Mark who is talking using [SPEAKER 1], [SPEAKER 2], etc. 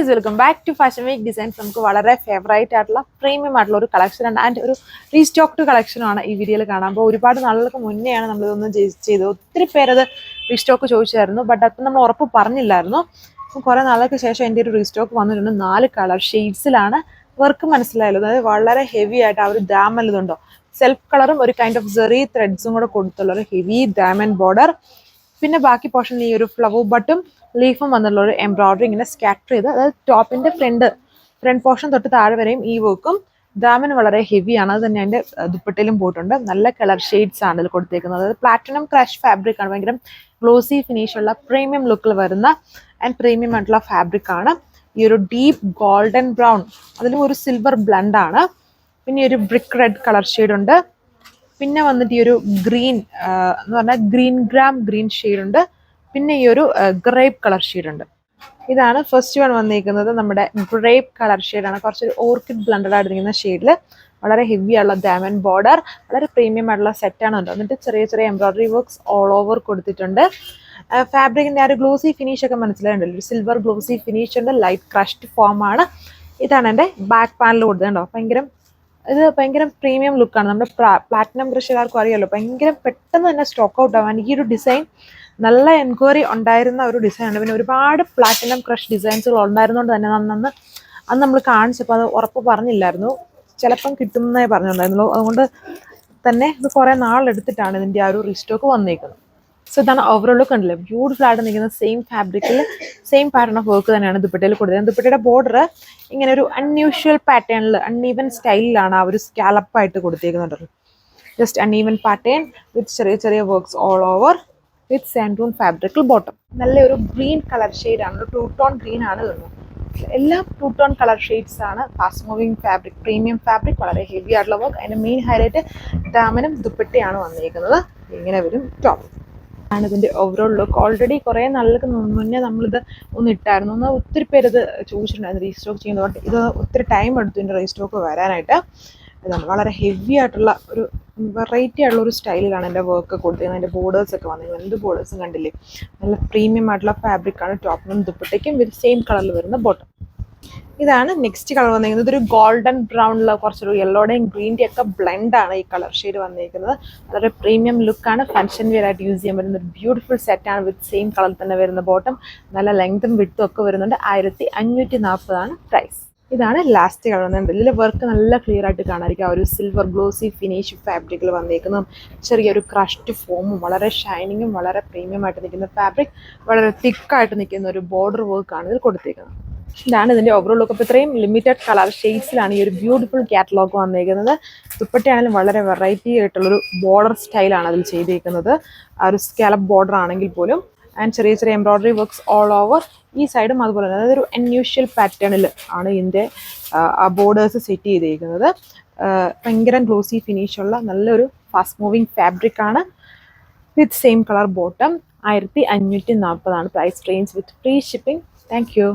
[SPEAKER 1] Guys, welcome back to fashion week designs. നമുക്ക് വളരെ favourite ആയിട്ടുള്ള പ്രീമിയം ആയിട്ടുള്ള ഒരു കളക്ഷൻ ആൻഡ് ഒരു റീസ്റ്റോക്ഡ് കളക്ഷനാണ് ഈ വീഡിയോയിൽ കാണാൻ. അപ്പോൾ ഒരുപാട് നാളുകൾക്ക് മുന്നെയാണ് നമ്മളിതൊന്നും ചെയ്തത്. ഒത്തിരി പേരത് റീസ്റ്റോക്ക് ചോദിച്ചായിരുന്നു, ബട്ട് അപ്പം നമ്മൾ ഉറപ്പ് പറഞ്ഞില്ലായിരുന്നു. അപ്പം കുറേ നാളുകൾക്ക് ശേഷം എൻ്റെ ഒരു റീസ്റ്റോക്ക് വന്നിട്ടുണ്ട്. 4 കളർ ഷെയ്ഡ്സിലാണ് വർക്ക്. മനസ്സിലായല്ലോ, അതായത് വളരെ ഹെവി ആയിട്ട് ആ ഒരു ഡാമൽ ഇതുണ്ടോ, സെൽഫ് കളറും ഒരു കൈൻഡ് ഓഫ് സെറി ത്രെഡ്സും കൂടെ കൊടുത്തുള്ള ഒരു ഹെവി ഡയമണ്ട് ബോർഡർ. പിന്നെ ബാക്കി പോർഷൻ ഈ ഒരു ഫ്ലവർ ബട്ടും ലീഫും വന്നുള്ള ഒരു എംബ്രോയിഡറി ഇങ്ങനെ സ്കാറ്റർ ചെയ്ത്, അതായത് ടോപ്പിന്റെ ഫ്രണ്ട് പോർഷൻ തൊട്ട് താഴെ വരെയും ഈ വർക്കും. ഡാമിന് വളരെ ഹെവിയാണ്, അത് തന്നെ അതിന്റെ ദുപ്പട്ടയിലും പോയിട്ടുണ്ട്. നല്ല കളർ ഷെയ്ഡ്സ് ആണ് ഇതിൽ കൊടുത്തേക്കുന്നത്. അതായത് പ്ലാറ്റിനം ക്രഷ് ഫാബ്രിക് ആണ്, ഭയങ്കര ഗ്ലോസി ഫിനിഷ് ഉള്ള പ്രീമിയം ലുക്കിൽ വരുന്ന ആൻഡ് പ്രീമിയം ആയിട്ടുള്ള ഫാബ്രിക് ആണ്. ഈ ഒരു ഡീപ്പ് ഗോൾഡൻ ബ്രൗൺ, അതിലും ഒരു സിൽവർ ബ്ലണ്ട് ആണ്. പിന്നെ ഒരു ബ്രിക്ക് റെഡ് കളർ ഷെയ്ഡ് ഉണ്ട്. പിന്നെ വന്നിട്ട് ഈ ഒരു ഗ്രീൻ എന്ന് പറഞ്ഞാൽ ഗ്രീൻ ഷെയ്ഡ് ഉണ്ട്. പിന്നെ ഈ ഒരു ഗ്രേപ്പ് കളർ ഷെയ്ഡ് ഉണ്ട്. ഇതാണ് ഫസ്റ്റ് വൺ വന്നിരിക്കുന്നത്. നമ്മുടെ ഗ്രേപ്പ് കളർ ഷെയ്ഡാണ്, കുറച്ചൊരു ഓർക്കിഡ് ബ്ലണ്ടഡ് ആയിട്ടിരിക്കുന്ന ഷെയ്ഡിൽ. വളരെ ഹെവി ആയിട്ടുള്ള ഡയമണ്ട് ബോർഡർ, വളരെ പ്രീമിയം ആയിട്ടുള്ള സെറ്റാണ്. എന്നിട്ട് ചെറിയ ചെറിയ എംബ്രോയിഡറി വർക്ക്സ് ഓൾ ഓവർ കൊടുത്തിട്ടുണ്ട്. ഫാബ്രിക്കിന്റെ ആ ഒരു ഗ്ലോസി ഫിനിഷ് ഒക്കെ മനസ്സിലായിട്ടുണ്ടല്ലോ, ഒരു സിൽവർ ഗ്ലോസി ഫിനിഷ് ഉണ്ട്. ലൈറ്റ് ക്രഷ്ഡ് ഫോം ആണ്. ഇതാണ് എൻ്റെ ബാക്ക് പാനൽ കൊടുത്തതുണ്ടോ, ഭയങ്കര പ്രീമിയം ലുക്കാണ്. നമ്മുടെ പ്ലാറ്റിനം ക്രഷുകാർക്കും അറിയാമല്ലോ, ഭയങ്കര പെട്ടെന്ന് തന്നെ സ്റ്റോക്ക് ഔട്ട് ആവാൻ ഈ ഒരു ഡിസൈൻ നല്ല എൻക്വയറി ഉണ്ടായിരുന്ന ഒരു ഡിസൈനാണ്. പിന്നെ ഒരുപാട് പ്ലാറ്റിനം ക്രഷ് ഡിസൈൻസുകൾ ഉണ്ടായിരുന്നുകൊണ്ട് തന്നെ അന്ന് നമ്മൾ കാണിച്ചപ്പോൾ അത് ഉറപ്പ് പറഞ്ഞില്ലായിരുന്നു, ചിലപ്പം കിട്ടുമെന്നേ പറഞ്ഞിട്ടുണ്ടായിരുന്നുള്ളൂ. അതുകൊണ്ട് തന്നെ ഇത് കുറേ നാളെടുത്തിട്ടാണ് ഇതിൻ്റെ ആ ഒരു റീസ്റ്റോക്ക് വന്നേക്കുന്നത്. സോ ഇതാണ് ഓവറോൾ ലുക്ക്. കണ്ടില്ലേ, ബ്യൂട്ടിഫുൾ ആയിട്ട് നിൽക്കുന്ന സെയിം ഫാബ്രിക്കിൽ സെയിം പാറ്റേൺ ഓഫ് വർക്ക് തന്നെയാണ് ദുപ്പട്ടയിൽ കൊടുത്തത്. ദുപ്പട്ടയുടെ ബോർഡർ ഇങ്ങനെ ഒരു അൺയൂഷ്വൽ പാറ്റേണിൽ അൺഈവൻ സ്റ്റൈലിലാണ് ആ ഒരു സ്കാലപ്പായിട്ട് കൊടുത്തേക്കുന്നുണ്ട്. ജസ്റ്റ് അൺഈവൻ പാറ്റേൺ വിത്ത് ചെറിയ ചെറിയ വർക്ക്സ് ഓൾ ഓവർ വിത്ത് സാൻഡൂൺ ഫാബ്രിക്കൽ ബോട്ടം. നല്ലൊരു ഗ്രീൻ കളർ ഷെയ്ഡാണ്, ഒരു 2 ടോൺ ഗ്രീൻ ആണ് തോന്നുന്നു. എല്ലാം 2 ടോൺ കളർ ഷെയ്ഡ്സ് ആണ്. Fast moving fabric, premium fabric, വളരെ ഹെവി ആയിട്ടുള്ള വർക്ക്. അതിൻ്റെ മെയിൻ ഹൈലൈറ്റ് ഡാമനും ദുപ്പട്ടയാണ് വന്നിരിക്കുന്നത്. ഇങ്ങനെ വരും ടോപ്പ് ആണ് ഇതിൻ്റെ ഓവറോൾ ലുക്ക്. ഓൾറെഡി കുറേ നാളുകൾക്ക് മുന്നേ നമ്മളിത് ഒന്ന് ഇട്ടായിരുന്നു. ഒത്തിരി പേര് ഇത് ചോദിച്ചിട്ടുണ്ടായിരുന്നു റീസ്റ്റോക്ക് ചെയ്യുന്നതുകൊണ്ട്. ഇത് ഒത്തിരി ടൈം എടുത്തു ഇതിൻ്റെ റീസ്റ്റോക്ക് വരാനായിട്ട്. ഇതാണ് വളരെ ഹെവി ആയിട്ടുള്ള ഒരു വെറൈറ്റി ആയിട്ടുള്ള ഒരു സ്റ്റൈലിലാണ് എൻ്റെ വർക്ക് കൊടുത്തിരിക്കുന്നത്. അതിൻ്റെ ബോർഡേഴ്സൊക്കെ വന്നിരിക്കുന്നത്, എന്ത് ബോർഡേഴ്സും കണ്ടില്ലേ. നല്ല പ്രീമിയം ആയിട്ടുള്ള ഫാബ്രിക്കാണ് ടോപ്പിനും ദുപ്പട്ടയ്ക്കും വിത്ത് സെയിം കളറിൽ വരുന്ന ബോട്ടം. ഇതാണ് നെക്സ്റ്റ് കളർ വന്നിരിക്കുന്നത്. ഇതൊരു ഗോൾഡൻ ബ്രൗണിൽ കുറച്ചൊരു യെല്ലോയുടെയും ഗ്രീൻ്റെയും ഒക്കെ ബ്ലെൻഡാണ് ഈ കളർ ഷെയ്ഡ് വന്നിരിക്കുന്നത്. വളരെ പ്രീമിയം ലുക്കാണ്, ഫങ്ഷൻ വെയർ ആയിട്ട് യൂസ് ചെയ്യാൻ പറ്റുന്ന ഒരു ബ്യൂട്ടിഫുൾ സെറ്റാണ് വിത്ത് സെയിം കളറിൽ തന്നെ വരുന്ന ബോട്ടം. നല്ല ലെങ്തും വിഡ്ത്തും ഒക്കെ വരുന്നുണ്ട്. 1540 പ്രൈസ്. ഇതാണ് ലാസ്റ്റ് കളർ വന്നിട്ടുണ്ട്. ഇതിൽ വർക്ക് നല്ല ക്ലിയർ ആയിട്ട് കാണാതിരിക്കും. ഒരു സിൽവർ ഗ്ലോസി ഫിനിഷ് ഫാബ്രിക്കിൽ വന്നിരിക്കുന്നതും ചെറിയൊരു ക്രഷ്ഡ് ഫോമും വളരെ ഷൈനിങ്ങും വളരെ പ്രീമിയം ആയിട്ട് നിൽക്കുന്ന ഫാബ്രിക്, വളരെ തിക്കായിട്ട് നിൽക്കുന്ന ഒരു ബോർഡർ വർക്കാണ് ഇതിൽ കൊടുത്തിരിക്കുന്നത്. ഇതാണ് ഇതിൻ്റെ ഓവറോൾ ലുക്ക്. അപ്പോൾ ഇത്രയും ലിമിറ്റഡ് കളർ ഷെയ്ഡ്സിലാണ് ഈ ഒരു ബ്യൂട്ടിഫുൾ കാറ്റലോഗ് വന്നിരിക്കുന്നത്. ദുപ്പട്ടയാണെങ്കിലും വളരെ വെറൈറ്റി ആയിട്ടുള്ളൊരു ബോർഡർ സ്റ്റൈലാണ് അതിൽ ചെയ്തിരിക്കുന്നത്. ആ ഒരു സ്കാലപ്പ് ബോർഡർ ആണെങ്കിൽ പോലും ആൻഡ് ചെറിയ ചെറിയ എംബ്രോയിഡറി വർക്ക്സ് ഓൾ ഓവർ ഈ സൈഡും അതുപോലെ തന്നെ. അതായത് ഒരു അൺയൂഷ്വൽ പാറ്റേണിൽ ആണ് ഇതിൻ്റെ ബോർഡേഴ്സ് സെറ്റ് ചെയ്തിരിക്കുന്നത്. ഭയങ്കര ഗ്ലോസി ഫിനിഷുള്ള നല്ലൊരു ഫാസ്റ്റ് മൂവിങ് ഫാബ്രിക് ആണ് with same colour bottom. 1540 price range with free shipping. Thank U.